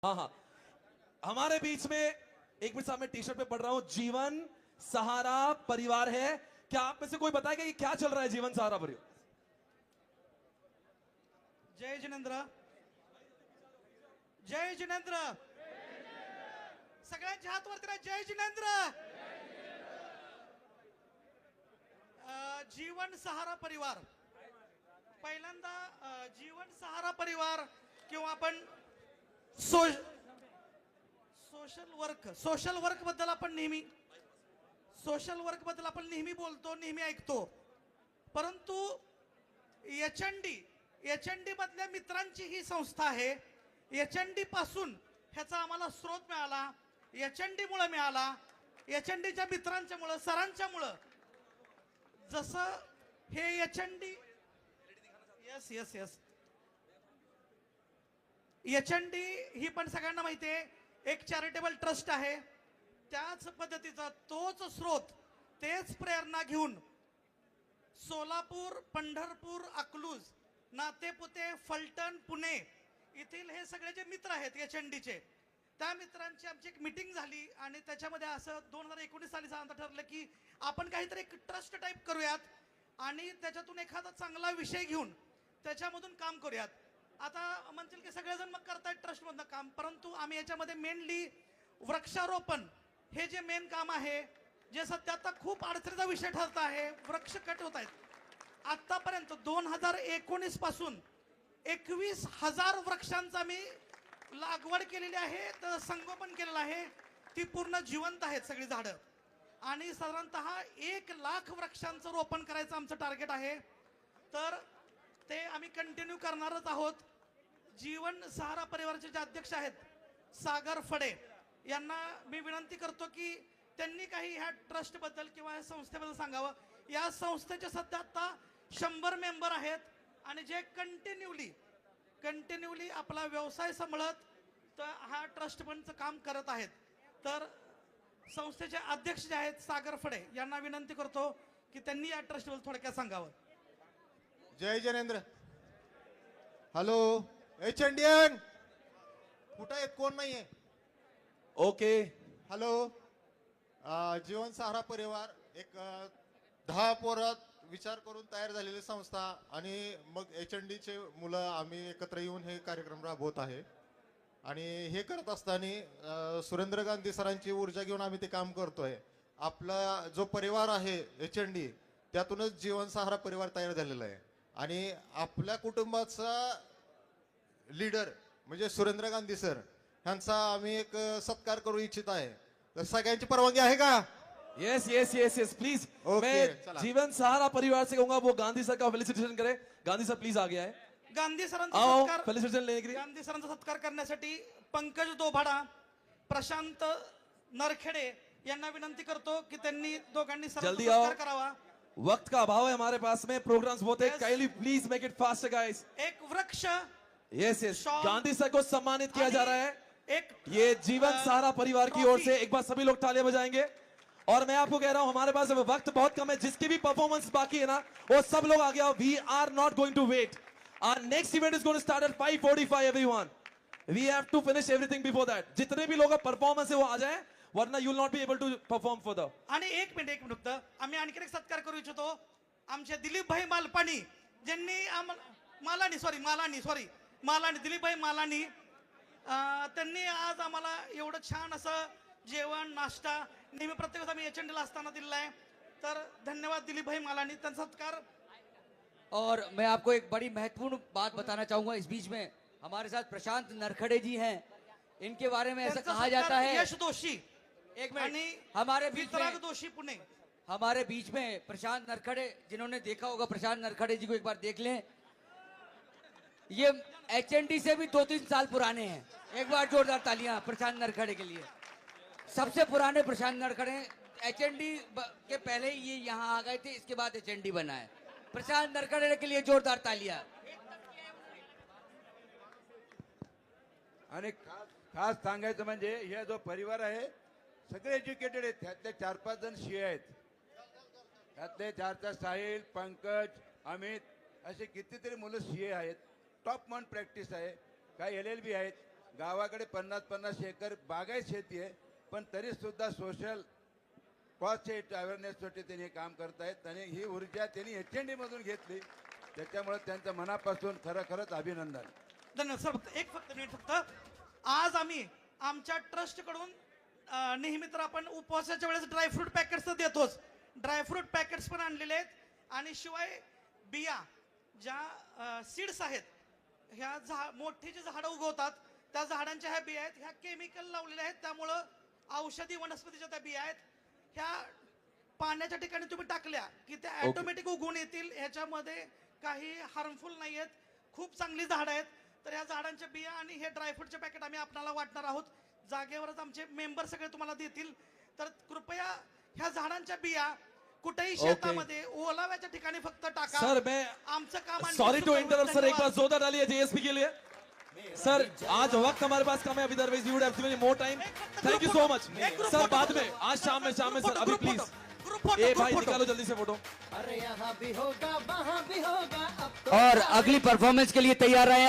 हाँ हाँ, हमारे बीच में एक मिनट साहब, मैं टी शर्ट पे पढ़ रहा हूं, जीवन सहारा परिवार है। क्या आप में से कोई बताएगा कि क्या चल रहा है जीवन सहारा परिवार? जय जिनेंद्र, जय जिनेंद्र, सगळ्यांच्या हात वरती करा, जय जिनेंद्र। जीवन सहारा परिवार, पहिल्यांदा जीवन सहारा परिवार किंवा आपण सोशल वर्क बद्दल आपण नेहमी बोलतो, नेहमी ऐकतो, परंतु एचएनडी मधल्या मित्रांची ही संस्था आहे। एचएनडी पासून ह्याचा आम्हाला स्रोत मिळाला, एचएनडी मुळे मिळाला, एचएनडीच्या मित्रांच्या मुळे, सरांच्या मुळे। जसं हे एचएनडी, यस यस यस, एचएनडी ही पण सगळ्यांना माहिती आहे एक चॅरिटेबल ट्रस्ट आहे। त्याच पद्धतीचा तोच स्रोत, तेच प्रेरणा घेऊन सोलापूर, पंढरपूर, अकलूज, नातेपुते, फलटण, पुणे येथील हे सगळे जे मित्र आहेत एचएनडीचे, त्या मित्रांची आमची एक मीटिंग झाली आणि त्याच्यामध्ये असं 2019 साली ठरलं की आपण काहीतरी एक ट्रस्ट टाईप करूयात आणि त्याच्यातून एखादा चांगला विषय घेऊन त्याच्यामधून काम करूयात। आता म्हणतील की सगळेजण मग करतायत ट्रस्टमधनं काम, परंतु आम्ही याच्यामध्ये मेनली वृक्षारोपण हे जे मेन काम आहे, जे सध्या आता खूप अडचणीचा विषय ठरत आहे, वृक्ष कट होत आहेत। आतापर्यंत 2019 पासून 21,000 वृक्षांचा मी लागवड केलेली आहे, तर संगोपन केलेलं आहे। ती पूर्ण जिवंत आहेत सगळी झाडं आणि साधारणतः 1,00,000 वृक्षांचं रोपण करायचं आमचं टार्गेट आहे। तर ते आम्ही कंटिन्यू करणारच आहोत। जीवन सहारा परिवाराचे जे अध्यक्ष आहेत सागर फडे यांना मी विनंती करतो की त्यांनी काही ह्या ट्रस्ट बद्दल किंवा ह्या संस्थेबद्दल सांगावं। या संस्थेचे सध्या आता 100 मेंबर आहेत आणि जे कंटिन्यूली आपला व्यवसाय सांभाळत तर हा ट्रस्ट फंडचं काम करत आहेत। तर संस्थेचे अध्यक्ष जे आहेत सागर फडे यांना विनंती करतो की त्यांनी या ट्रस्टबद्दल थोडक्यात सांगावं। जय जनेंद्र, हॅलो एचएनडीएन, कुठं आहेत? कोण नाहीये? ओके, हॅलो, जीवन सहारा परिवार एक 10 पोरात विचार करून तयार झालेली संस्था आणि मग एचएनडीचे मुलं आम्ही एकत्र येऊन हे कार्यक्रम राबवत आहे। आणि हे करत असताना सुरेंद्र गांधी सरांची ऊर्जा घेऊन आम्ही ते काम करतोय। आपला जो परिवार आहे एचएनडी, त्यातूनच जीवन सहारा परिवार तयार झालेला आहे आणि आपल्या कुटुंबाचा लीडर म्हणजे सुरेंद्र गांधी सर यांचा आम्ही एक सत्कार करू इच्छित आहे। तर सगळ्यांची परवानगी आहे का? Yes yes yes yes please. Okay, मैं चला। जीवन सहारा परिवार से कहूंगा वो गांधी सर का फेलिसिटेशन करे। गांधी सर प्लीज आ गया है, गांधी सरांचा आओ सत्कार, फेलिसिटेशन लेने के लिए। गांधी सरांचा सत्कार करण्यासाठी पंकज दोभाडा, प्रशांत नरखेडे यांना विनंती करतो की त्यांनी दोघांनी सरांचा जल्दी आओ, सत्कार करावा। वक्त का अभाव है हमारे पास में, प्रोग्राम्स बहुत है, Yes. Kindly please make it fast guys. एक वृक्ष, yes yes, Shawl. Gandhi sir को सम्मानित किया जा रहा है। एक ये जीवन सहारा परिवार की ओर ट्रॉफी। से एक बार सभी लोग तालियां बजाएंगे। और मैं आपको कह रहा हूं हमारे पास अब वक्त बहुत कम है, जिसकी भी परफॉर्मेंस बाकी है ना वो सब लोग आ गया। We are not going to wait, our next event is going to start at 5:45 everyone. We have to finish everything before that. जितने भी लोग का परफॉर्मेंस है वो आ जाए, वरना you will not be able to perform further. आणि एक मिनिट आम्ही आणखी एक सत्कार करू इच्छितो आमचे दिलीप भाई मालपाणी, ज्यांनी मालानी दिलीप भाई मालानी, त्यांनी आज आम्हाला एवढं छान असं जेवण नाश्ता नेहमी प्रत्येक वेळेस आम्ही एचएनडीला असताना दिलेला आहे। तर धन्यवाद दिलीप भाई मालानी, त्यांचा सत्कार। और मैं आपको एक बड़ी महत्वपूर्ण बात बताना चाहूंगा। इस बीच में हमारे साथ प्रशांत नरखड़े जी हैं, इनके बारे में ऐसा त्यांचा कहा सत्कार जाता है। यश दोषी एक आणि मिनट, हमारे बीच वितराग में दोषी पुणे। हमारे बीच में प्रशांत नरखड़े, जिन्होंने देखा होगा प्रशांत नरखड़े जी को एक बार देख लें। ये एचएनडी से भी 2-3 साल पुराने हैं। एक बार जोरदार तालियां प्रशांत नरखड़े के लिए। सबसे पुराने प्रशांत नरखड़े, एचएनडी के पहले ही ये यहाँ आ गए थे, इसके बाद एचएनडी बना है। प्रशांत नरखड़े के लिए जोरदार तालियां। आणि खास सांगायचं म्हणजे हे जो परिवार आहे सगळे एज्युकेटेड आहेत। त्यातले 4-5 जण सीए आहेत, त्यातले 4 साहिल, पंकज, अमित असे कितीतरी मुलं सीए आहेत। टॉप मन प्रॅक्टिस आहे, काही LLB आहेत। गावाकडे 50-50 एकर बागायत शेती आहे, पण तरी सुद्धा सोशल कॉजचे अवेअरनेससाठी त्यांनी काम करतायत आणि ही ऊर्जा त्यांनी HND मधून घेतली. त्याच्यामुळे त्यांचं मनापासून खरंच अभिनंदन. धन्यवाद सर. फक्त मिनिट फक्त. आज आम्ही आमच्या ट्रस्ट कडून नेहमी तर आपण उपवासाच्या वेळेस ड्रायफ्रूट पॅकेट्स तर देतोच. ड्रायफ्रूट पॅकेट्स पण आणलेले आहेत आणि शिवाय बिया ज्या सीड्स आहेत, ह्या मोठी जी झाडं उगवतात त्या झाडांच्या ह्या बिया आहेत, ह्या केमिकल लावलेल्या आहेत, त्यामुळं औषधी वनस्पतीच्या त्या बिया आहेत. ह्या पाण्याच्या ठिकाणी तुम्ही टाकल्या की त्या ऑटोमॅटिक उगवून येतील. ह्याच्यामध्ये काही हार्मफुल नाही आहेत, खूप चांगली झाडं आहेत. तर ह्या झाडांच्या बिया आणि हे ड्रायफ्रूटचे पॅकेट आम्ही आपल्याला वाटणार आहोत. जागेवरच आमचे मेंबर सगळे तुम्हाला देतील. तर कृपया ह्या झाडांच्या बिया कुठेही शेतामध्ये ओलाव्याच्या ठिकाणी फक्त टाका. सर मैं आमचं काम आणखी सॉरी टू सुरू इंटरप्ट सर, एक बार धन्यवाद. जोरदार डालिए JSP के लिए. सर आज वक्त हमारे पास कम है, अभी otherwise you would have given more time. Thank you so much sir. बाद में आज शाम में सर, अभी प्लीज ए भाई निकालो जल्दी से फोटो. अरे यहाँ भी होगा वहाँ भी होगा अब तो और अगली परफॉर्मेंस के लिए तैयार रहे.